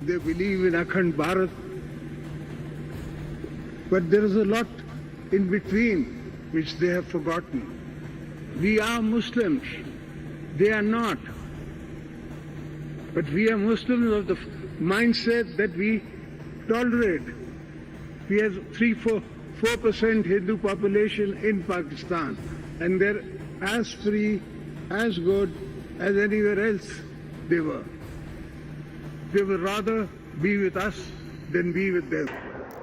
they believe in Akhand Bharat, but there is a lot in between which they have forgotten. We are Muslims, they are not. But we are Muslims of the mindset that we tolerate. We have 4% Hindu population in Pakistan, and they're as free, as good as anywhere else they were. They would rather be with us than be with them.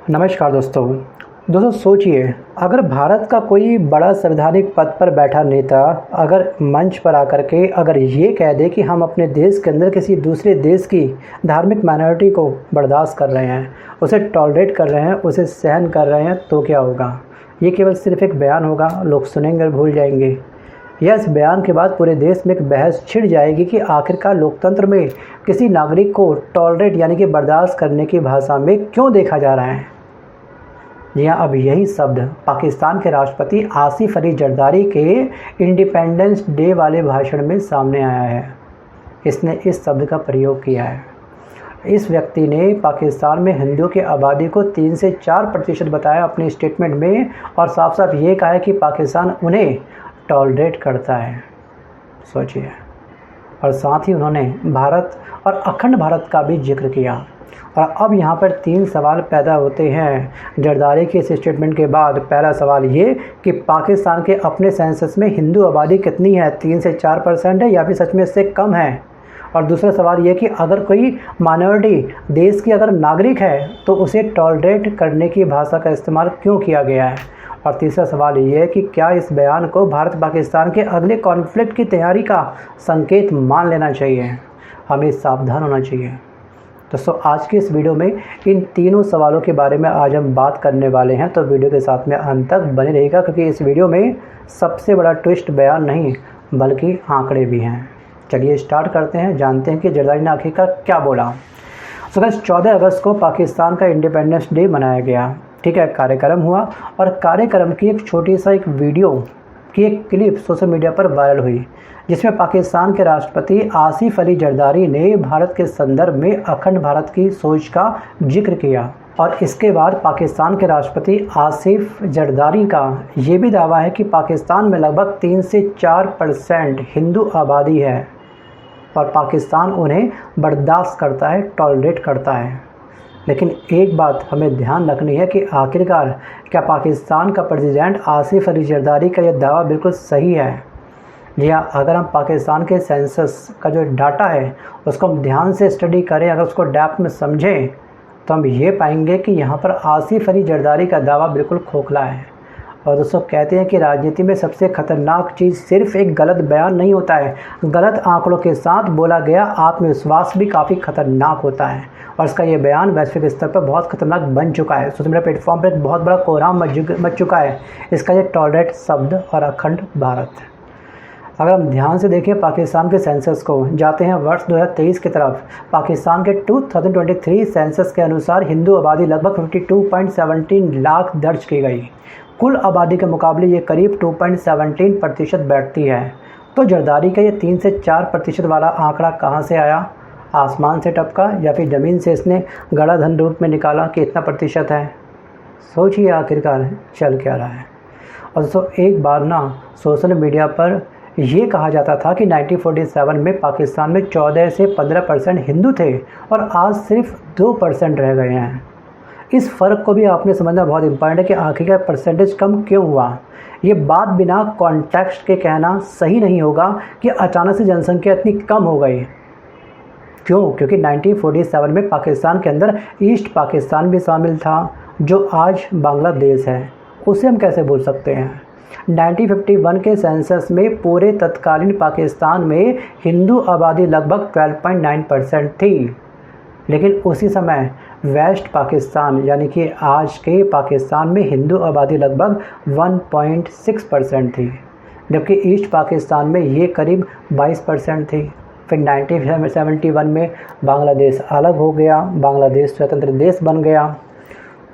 नमस्कार दोस्तों सोचिए, अगर भारत का कोई बड़ा संवैधानिक पद पर बैठा नेता अगर मंच पर आकर के अगर ये कह दे कि हम अपने देश के अंदर किसी दूसरे देश की धार्मिक माइनॉरिटी को बर्दाश्त कर रहे हैं, उसे टॉलरेट कर रहे हैं, उसे सहन कर रहे हैं, तो क्या होगा? ये केवल सिर्फ एक बयान होगा, लोग सुनेंगे और भूल जाएंगे। या इस बयान के बाद पूरे देश में एक बहस छिड़ जाएगी कि आखिरकार लोकतंत्र में किसी नागरिक को टॉलरेट यानी कि बर्दाश्त करने की भाषा में क्यों देखा जा रहा है। जी हाँ, अब यही शब्द पाकिस्तान के राष्ट्रपति आसिफ अली जरदारी के इंडिपेंडेंस डे वाले भाषण में सामने आया है। इसने इस शब्द का प्रयोग किया है। इस व्यक्ति ने पाकिस्तान में हिंदुओं की आबादी को 3 से 4% बताया अपने स्टेटमेंट में, और साफ साफ ये कहा है कि पाकिस्तान उन्हें टॉलरेट करता है। सोचिए। और साथ ही उन्होंने भारत और अखंड भारत का भी जिक्र किया। और अब यहाँ पर 3 सवाल पैदा होते हैं जरदारी के इस स्टेटमेंट के बाद। पहला सवाल ये कि पाकिस्तान के अपने सेंसस में हिंदू आबादी कितनी है, 3 से 4% है या फिर सच में इससे कम है। और दूसरा सवाल ये कि अगर कोई माइनॉरिटी देश की अगर नागरिक है तो उसे टॉलरेट करने की भाषा का इस्तेमाल क्यों किया गया है। और तीसरा सवाल ये है कि क्या इस बयान को भारत पाकिस्तान के अगले कॉन्फ्लिक्ट की तैयारी का संकेत मान लेना चाहिए, हमें सावधान होना चाहिए। दोस्तों, आज की इस वीडियो में इन तीनों सवालों के बारे में आज हम बात करने वाले हैं, तो वीडियो के साथ में अंत तक बने रहिएगा, क्योंकि इस वीडियो में सबसे बड़ा ट्विस्ट बयान नहीं बल्कि आंकड़े भी हैं। चलिए स्टार्ट करते हैं, जानते हैं कि जरदारी ने आखिरकार क्या बोला। तो गाइस, 14 अगस्त को पाकिस्तान का इंडिपेंडेंस डे मनाया गया। ठीक है, कार्यक्रम हुआ और कार्यक्रम की एक छोटी सा एक वीडियो की एक क्लिप सोशल मीडिया पर वायरल हुई, जिसमें पाकिस्तान के राष्ट्रपति आसिफ अली जरदारी ने भारत के संदर्भ में अखंड भारत की सोच का जिक्र किया। और इसके बाद पाकिस्तान के राष्ट्रपति आसिफ जरदारी का ये भी दावा है कि पाकिस्तान में लगभग 3 से 4% हिंदू आबादी है और पाकिस्तान उन्हें बर्दाश्त करता है, टॉलरेट करता है। लेकिन एक बात हमें ध्यान रखनी है कि आखिरकार क्या पाकिस्तान का प्रेसिडेंट आसिफ अली जरदारी का यह दावा बिल्कुल सही है। जी हाँ, अगर हम पाकिस्तान के सेंसस का जो डाटा है उसको हम ध्यान से स्टडी करें, अगर उसको डेप्थ में समझें, तो हम ये पाएंगे कि यहाँ पर आसिफ अली जरदारी का दावा बिल्कुल खोखला है। और दोस्तों, कहते हैं कि राजनीति में सबसे खतरनाक चीज़ सिर्फ एक गलत बयान नहीं होता है, गलत आंकड़ों के साथ बोला गया आत्मविश्वास भी काफ़ी खतरनाक होता है। और इसका ये बयान वैश्विक स्तर पर बहुत खतरनाक बन चुका है। सोशल मीडिया प्लेटफॉर्म पर एक बहुत बड़ा कोहराम मच चुका है इसका ये टॉलरेट शब्द और अखंड भारत। अगर हम ध्यान से देखें पाकिस्तान के सेंसस को, जाते हैं वर्ष 2023 की तरफ। पाकिस्तान के 2023 सेंसस के अनुसार हिंदू आबादी लगभग 52.17 लाख दर्ज की गई। कुल आबादी के मुकाबले ये करीब 2.17% बैठती है। तो जरदारी का ये 3 से 4% वाला आंकड़ा कहाँ से आया? आसमान से टपका या फिर ज़मीन से इसने गड़ा धन रूप में निकाला कि इतना प्रतिशत है? सोचिए आखिरकार चल क्या रहा है। और दोस्तों, एक बार ना सोशल मीडिया पर ये कहा जाता था कि 1947 में पाकिस्तान में 14 से 15% हिंदू थे और आज सिर्फ 2% रह गए हैं। इस फ़र्क को भी आपने समझना बहुत इंपॉर्टेंट है कि आखिरकार परसेंटेज कम क्यों हुआ। ये बात बिना कॉन्टेक्स्ट के कहना सही नहीं होगा कि अचानक से जनसंख्या इतनी कम हो गई। क्यों? क्योंकि 1947 में पाकिस्तान के अंदर ईस्ट पाकिस्तान भी शामिल था, जो आज बांग्लादेश है। उसे हम कैसे भूल सकते हैं। 1951 के सेंसस में पूरे तत्कालीन पाकिस्तान में हिंदू आबादी लगभग 12.9% थी, लेकिन उसी समय वेस्ट पाकिस्तान यानी कि आज के पाकिस्तान में हिंदू आबादी लगभग 1.6% थी, जबकि ईस्ट पाकिस्तान में ये करीब 22% थी। फिर 1971 में बांग्लादेश अलग हो गया, बांग्लादेश स्वतंत्र देश बन गया।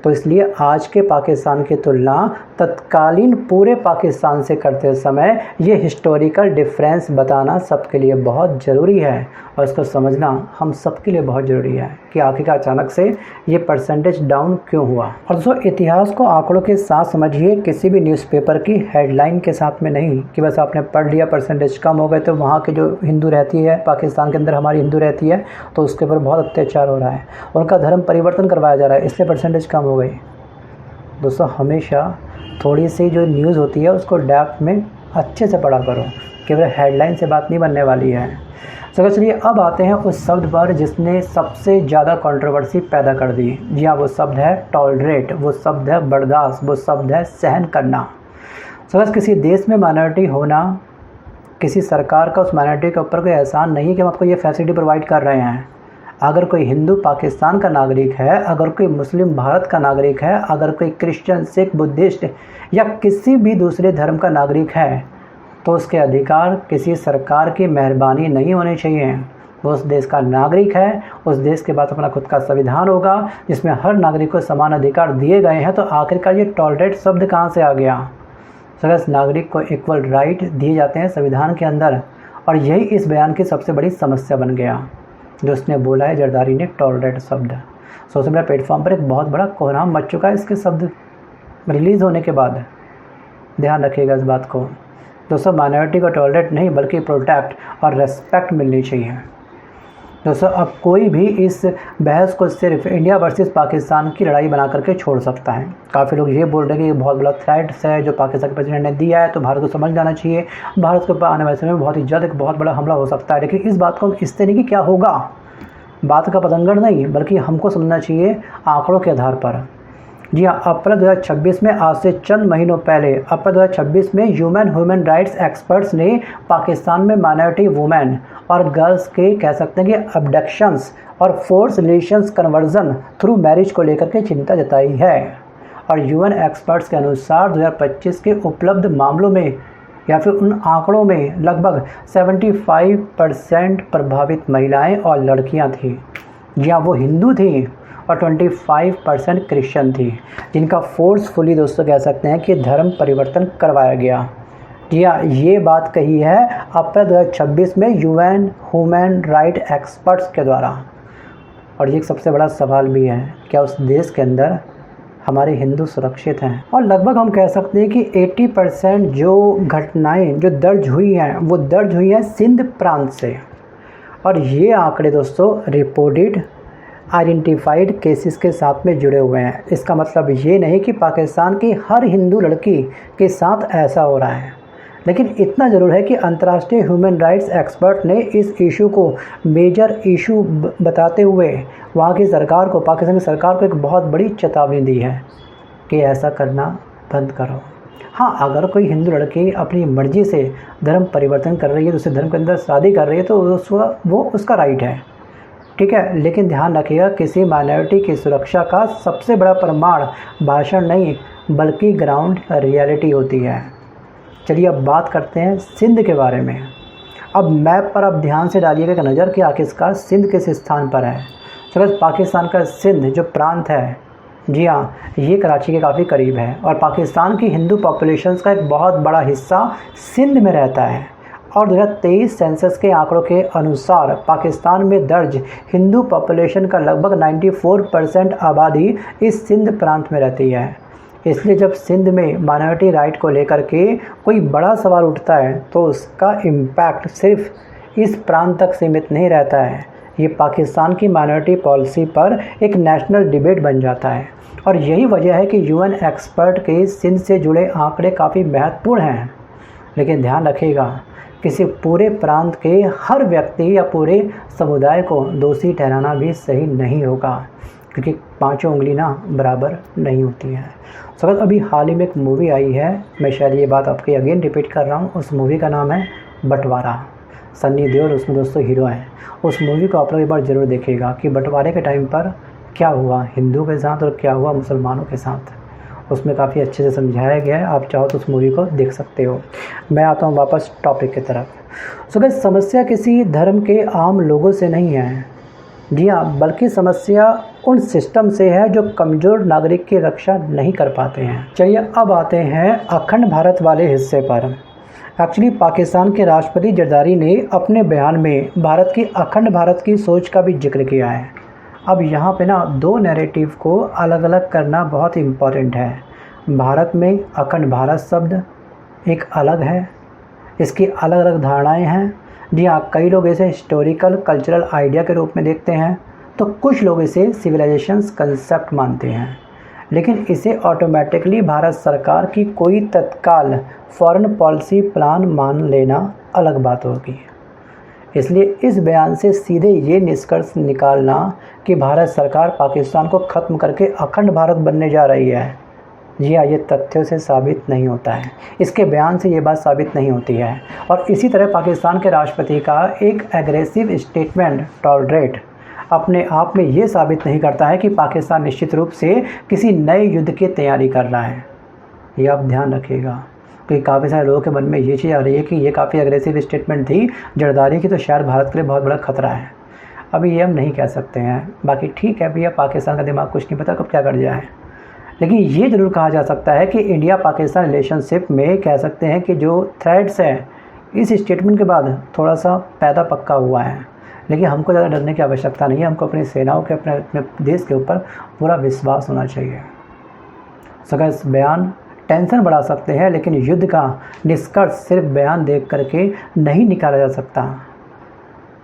तो इसलिए आज के पाकिस्तान की तुलना तत्कालीन पूरे पाकिस्तान से करते समय ये हिस्टोरिकल डिफरेंस बताना सबके लिए बहुत ज़रूरी है, और इसको समझना हम सबके लिए बहुत ज़रूरी है। कि आखिरकार अचानक से ये परसेंटेज डाउन क्यों हुआ। और दोस्तों इतिहास को आंकड़ों के साथ समझिए, किसी भी न्यूज़पेपर की हेडलाइन के साथ में नहीं कि बस आपने पढ़ लिया परसेंटेज कम हो गए तो वहाँ के जो हिंदू रहती है, पाकिस्तान के अंदर हमारी हिंदू रहती है, तो उसके ऊपर बहुत अत्याचार हो रहा है, उनका धर्म परिवर्तन करवाया जा रहा है इसलिए परसेंटेज कम हो गई। दोस्तों हमेशा थोड़ी सी जो न्यूज़ होती है उसको डेप्थ में अच्छे से पढ़ा करो, केवल हेडलाइन से बात नहीं बनने वाली है। तो चलिए अब आते हैं उस शब्द पर जिसने सबसे ज़्यादा कंट्रोवर्सी पैदा कर दी। जी हाँ, वो शब्द है टॉलरेट, वो शब्द है बर्दाश्त, वो शब्द है सहन करना। बस किसी देश में माइनॉरिटी होना, किसी सरकार का उस माइनॉरिटी के ऊपर कोई एहसान नहीं है कि हम आपको ये फैसिलिटी प्रोवाइड कर रहे हैं। अगर कोई हिंदू पाकिस्तान का नागरिक है, अगर कोई मुस्लिम भारत का नागरिक है, अगर कोई क्रिश्चियन, सिख, बुद्धिस्ट या किसी भी दूसरे धर्म का नागरिक है, तो उसके अधिकार किसी सरकार की मेहरबानी नहीं होनी चाहिए। वो उस देश का नागरिक है, उस देश के बाद अपना खुद का संविधान होगा जिसमें हर नागरिक को समान अधिकार दिए गए हैं। तो आखिरकार ये टॉलरेट शब्द कहाँ से आ गया? सगस नागरिक को इक्वल राइट दिए जाते हैं संविधान के अंदर, और यही इस बयान की सबसे बड़ी समस्या बन गया जो उसने बोला है जरदारी ने, टॉलरेट शब्द। सोशल मीडिया प्लेटफॉर्म पर एक बहुत बड़ा कोहराम मच चुका है इसके शब्द रिलीज़ होने के बाद। ध्यान रखिएगा इस बात को दोस्तों, माइनॉरिटी को टॉलरेट नहीं बल्कि प्रोटेक्ट और रेस्पेक्ट मिलनी चाहिए। दोस्तों अब कोई भी इस बहस को सिर्फ इंडिया वर्सेस पाकिस्तान की लड़ाई बना करके छोड़ सकता है। काफ़ी लोग ये बोल रहे हैं कि ये बहुत बड़ा थ्रेट्स है जो पाकिस्तान के प्रेसिडेंट ने दिया है, तो भारत को समझ जाना चाहिए, भारत के ऊपर आने वाले समय में बहुत ही जल्द एक बहुत बड़ा हमला हो सकता है। लेकिन इस बात को हम इससे नहीं कि क्या होगा, बात का पतंगड़ नहीं, बल्कि हमको समझना चाहिए आंकड़ों के आधार पर। जी हाँ, अप्रैल 2026 में, आज से चंद महीनों पहले अप्रैल 2026 में ह्यूमन राइट्स एक्सपर्ट्स ने पाकिस्तान में माइनॉरिटी वुमेन और गर्ल्स के कह सकते हैं कि अबडक्शंस और force relations conversion through marriage को लेकर के चिंता जताई है। और यूएन एक्सपर्ट्स के अनुसार 2025 के उपलब्ध मामलों में या फिर उन आंकड़ों में लगभग 75% प्रभावित महिलाएं और लड़कियां थीं। जी हाँ, वो हिंदू थीं और 25% क्रिश्चियन थी, जिनका फोर्सफुली दोस्तों कह सकते हैं कि धर्म परिवर्तन करवाया गया। जी हाँ, ये बात कही है अप्रैल 2026 में यूएन ह्यूमन राइट एक्सपर्ट्स के द्वारा। और ये एक सबसे बड़ा सवाल भी है, क्या उस देश के अंदर हमारे हिंदू सुरक्षित हैं? और लगभग हम कह सकते हैं कि 80% जो घटनाएं जो दर्ज हुई हैं वो दर्ज हुई हैं सिंध प्रांत से। और ये आंकड़े दोस्तों रिपोर्टेड आइडेंटिफाइड केसेस के साथ में जुड़े हुए हैं। इसका मतलब ये नहीं कि पाकिस्तान की हर हिंदू लड़की के साथ ऐसा हो रहा है, लेकिन इतना ज़रूर है कि अंतर्राष्ट्रीय ह्यूमन राइट्स एक्सपर्ट ने इस इशू को मेजर इशू बताते हुए वहाँ की सरकार को, पाकिस्तान की सरकार को एक बहुत बड़ी चेतावनी दी है कि ऐसा करना बंद करो। हाँ, अगर कोई हिंदू लड़की अपनी मर्ज़ी से धर्म परिवर्तन कर रही है, दूसरे धर्म के अंदर शादी कर रही है, तो वो उसका राइट है, ठीक है। लेकिन ध्यान रखिएगा, किसी माइनॉरिटी की सुरक्षा का सबसे बड़ा प्रमाण भाषण नहीं बल्कि ग्राउंड रियलिटी होती है। चलिए अब बात करते हैं सिंध के बारे में। अब मैप पर आप ध्यान से डालिएगा एक नज़र कि आखिरकार सिंध किस स्थान पर है। चलो, पाकिस्तान का सिंध जो प्रांत है, जी हाँ, ये कराची के काफ़ी करीब है और पाकिस्तान की हिंदू पॉपुलेशन का एक बहुत बड़ा हिस्सा सिंध में रहता है। और 2023 सेंसस के आंकड़ों के अनुसार पाकिस्तान में दर्ज हिंदू पॉपुलेशन का लगभग 94% आबादी इस सिंध प्रांत में रहती है। इसलिए जब सिंध में माइनॉरिटी राइट को लेकर के कोई बड़ा सवाल उठता है तो उसका इम्पैक्ट सिर्फ इस प्रांत तक सीमित नहीं रहता है, ये पाकिस्तान की माइनॉरिटी पॉलिसी पर एक नेशनल डिबेट बन जाता है। और यही वजह है कि यूएन एक्सपर्ट के सिंध से जुड़े आंकड़े काफ़ी महत्वपूर्ण हैं। लेकिन ध्यान रखिएगा, किसी पूरे प्रांत के हर व्यक्ति या पूरे समुदाय को दोषी ठहराना भी सही नहीं होगा, क्योंकि पांचों उंगली ना बराबर नहीं होती है। सर, अभी हाल ही में एक मूवी आई है, मैं शायद ये बात आपके अगेन रिपीट कर रहा हूँ, उस मूवी का नाम है बंटवारा। सन्नी देओल उसमें दोस्तों हीरो हैं। उस मूवी को आप लोग एक बार ज़रूर देखिएगा कि बंटवारे के टाइम पर क्या हुआ हिंदू के साथ और क्या हुआ मुसलमानों के साथ। उसमें काफ़ी अच्छे से समझाया गया है, आप चाहो तो उस मूवी को देख सकते हो। मैं आता हूँ वापस टॉपिक की तरफ। सो गाइस, समस्या किसी धर्म के आम लोगों से नहीं है, जी हाँ, बल्कि समस्या उन सिस्टम से है जो कमज़ोर नागरिक की रक्षा नहीं कर पाते हैं। चलिए अब आते हैं अखंड भारत वाले हिस्से पर। एक्चुअली पाकिस्तान के राष्ट्रपति जरदारी ने अपने बयान में भारत की अखंड भारत की सोच का भी जिक्र किया है। अब यहाँ पे ना दो नैरेटिव को अलग अलग करना बहुत इम्पॉर्टेंट है। भारत में अखंड भारत शब्द एक अलग है, इसकी अलग अलग धारणाएं हैं। जी हाँ, कई लोग इसे हिस्टोरिकल कल्चरल आइडिया के रूप में देखते हैं, तो कुछ लोग इसे सिविलाइजेशंस कंसेप्ट मानते हैं। लेकिन इसे ऑटोमेटिकली भारत सरकार की कोई तत्काल फॉरेन पॉलिसी प्लान मान लेना अलग बात होगी। इसलिए इस बयान से सीधे ये निष्कर्ष निकालना कि भारत सरकार पाकिस्तान को ख़त्म करके अखंड भारत बनने जा रही है, जी हाँ, ये तथ्यों से साबित नहीं होता है। इसके बयान से ये बात साबित नहीं होती है। और इसी तरह पाकिस्तान के राष्ट्रपति का एक एग्रेसिव स्टेटमेंट टॉलरेट अपने आप में ये साबित नहीं करता है कि पाकिस्तान निश्चित रूप से किसी नए युद्ध की तैयारी कर रहा है। ये आप ध्यान रखिएगा, क्योंकि काफ़ी सारे लोगों के मन में ये चीज़ आ रही है कि ये काफ़ी एग्रेसिव स्टेटमेंट थी जरदारी की, तो शायद भारत के लिए बहुत बड़ा खतरा है। अभी ये हम नहीं कह सकते हैं। बाकी ठीक है भैया, पाकिस्तान का दिमाग कुछ नहीं पता कब क्या कर जाए। लेकिन ये ज़रूर कहा जा सकता है कि इंडिया पाकिस्तान रिलेशनशिप में कह सकते हैं कि जो थ्रेड्स हैं इस स्टेटमेंट के बाद थोड़ा सा पैदा पक्का हुआ है। लेकिन हमको ज़्यादा डरने की आवश्यकता नहीं है। हमको अपनी सेनाओं के अपने देश के ऊपर पूरा विश्वास होना चाहिए। सगैस बयान टेंशन बढ़ा सकते हैं, लेकिन युद्ध का निष्कर्ष सिर्फ बयान देख करके नहीं निकाला जा सकता।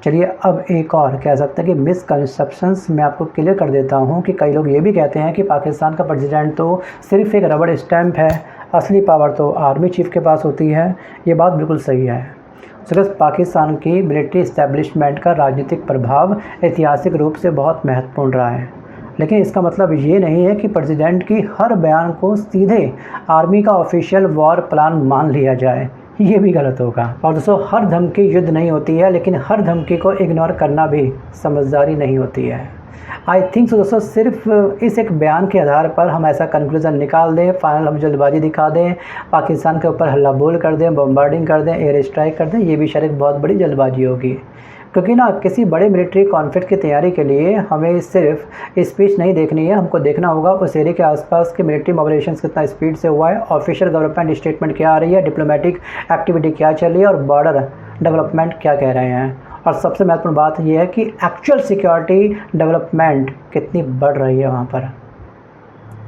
चलिए अब एक और कह सकते हैं कि मिसकंसेप्शंस मैं आपको क्लियर कर देता हूं कि कई लोग ये भी कहते हैं कि पाकिस्तान का प्रेसिडेंट तो सिर्फ एक रबड़ स्टैम्प है, असली पावर तो आर्मी चीफ के पास होती है। ये बात बिल्कुल सही है। सिर्फ पाकिस्तान की मिलिट्री इस्टेब्लिशमेंट का राजनीतिक प्रभाव ऐतिहासिक रूप से बहुत महत्वपूर्ण रहा है, लेकिन इसका मतलब ये नहीं है कि प्रेसिडेंट की हर बयान को सीधे आर्मी का ऑफिशियल वॉर प्लान मान लिया जाए। ये भी गलत होगा। और दोस्तों, हर धमकी युद्ध नहीं होती है, लेकिन हर धमकी को इग्नोर करना भी समझदारी नहीं होती है। आई थिंक सो दोस्तों, सिर्फ इस एक बयान के आधार पर हम ऐसा कंक्लूजन निकाल दें, फाइनल हम जल्दबाजी दिखा दें, पाकिस्तान के ऊपर हल्ला बोल कर दें, बम्बार्डिंग कर दें, एयर स्ट्राइक कर दें, ये भी शायद बहुत बड़ी जल्दबाजी होगी। क्योंकि ना किसी बड़े मिलिट्री कॉन्फ्लिक्ट की तैयारी के लिए हमें सिर्फ स्पीच नहीं देखनी है, हमको देखना होगा उस एरिया के आसपास के मिलिट्री मोबिलाइजेशन कितना स्पीड से हुआ है, ऑफिशियल गवर्नमेंट स्टेटमेंट क्या आ रही है, डिप्लोमेटिक एक्टिविटी क्या चल रही है और बॉर्डर डेवलपमेंट क्या कह रहे हैं। और सबसे महत्वपूर्ण बात यह है कि एक्चुअल सिक्योरिटी डेवलपमेंट कितनी बढ़ रही है वहाँ पर।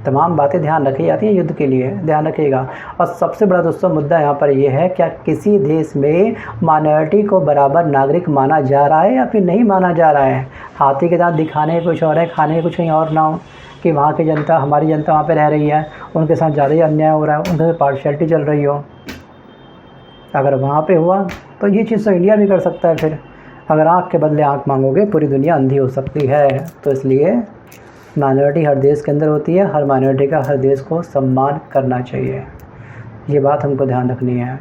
तमाम बातें ध्यान रखी जाती हैं युद्ध के लिए, ध्यान रखिएगा। और सबसे बड़ा दोस्तों मुद्दा यहाँ पर यह है, क्या किसी देश में माइनॉरिटी को बराबर नागरिक माना जा रहा है या फिर नहीं माना जा रहा है। हाथी के दांत दिखाने के कुछ और है, खाने के कुछ कहीं और ना हो, कि वहाँ की जनता, हमारी जनता वहाँ पे रह रही है, उनके साथ ज़्यादा ही अन्याय हो रहा है, उनके साथ पार्शियलिटी चल रही हो। अगर वहाँ पे हुआ तो ये चीज़ तो इंडिया भी कर सकता है। फिर अगर आँख के बदले आँख मांगोगे, पूरी दुनिया अंधी हो सकती है। तो इसलिए माइनॉरिटी हर देश के अंदर होती है, हर माइनॉरिटी का हर देश को सम्मान करना चाहिए। ये बात हमको ध्यान रखनी है।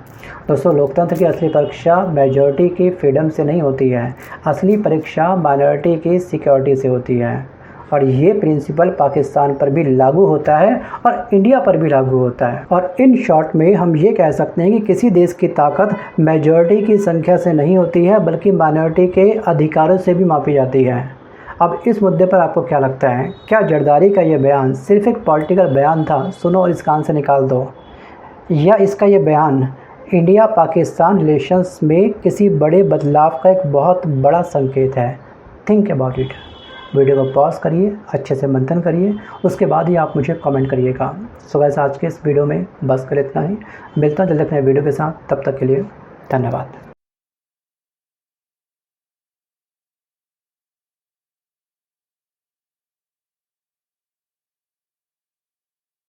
दोस्तों, लोकतंत्र की असली परीक्षा मेजॉरिटी की फ्रीडम से नहीं होती है, असली परीक्षा माइनॉरिटी की सिक्योरिटी से होती है। और ये प्रिंसिपल पाकिस्तान पर भी लागू होता है और इंडिया पर भी लागू होता है। और इन शॉर्ट में हम ये कह सकते हैं कि किसी देश की ताकत मेजॉरिटी की संख्या से नहीं होती है, बल्कि माइनॉरिटी के अधिकारों से भी मापी जाती है। अब इस मुद्दे पर आपको क्या लगता है? क्या जरदारी का ये बयान सिर्फ एक पॉलिटिकल बयान था, सुनो और इस कान से निकाल दो, या इसका ये बयान इंडिया पाकिस्तान रिलेशंस में किसी बड़े बदलाव का एक बहुत बड़ा संकेत है? Think about it. वीडियो को पॉज करिए, अच्छे से मंथन करिए, उसके बाद ही आप मुझे कमेंट करिएगा। सो गाइस, आज के इस वीडियो में बस कर इतना ही। मिलता हूँ जल्दी अपने वीडियो के साथ, तब तक के लिए धन्यवाद।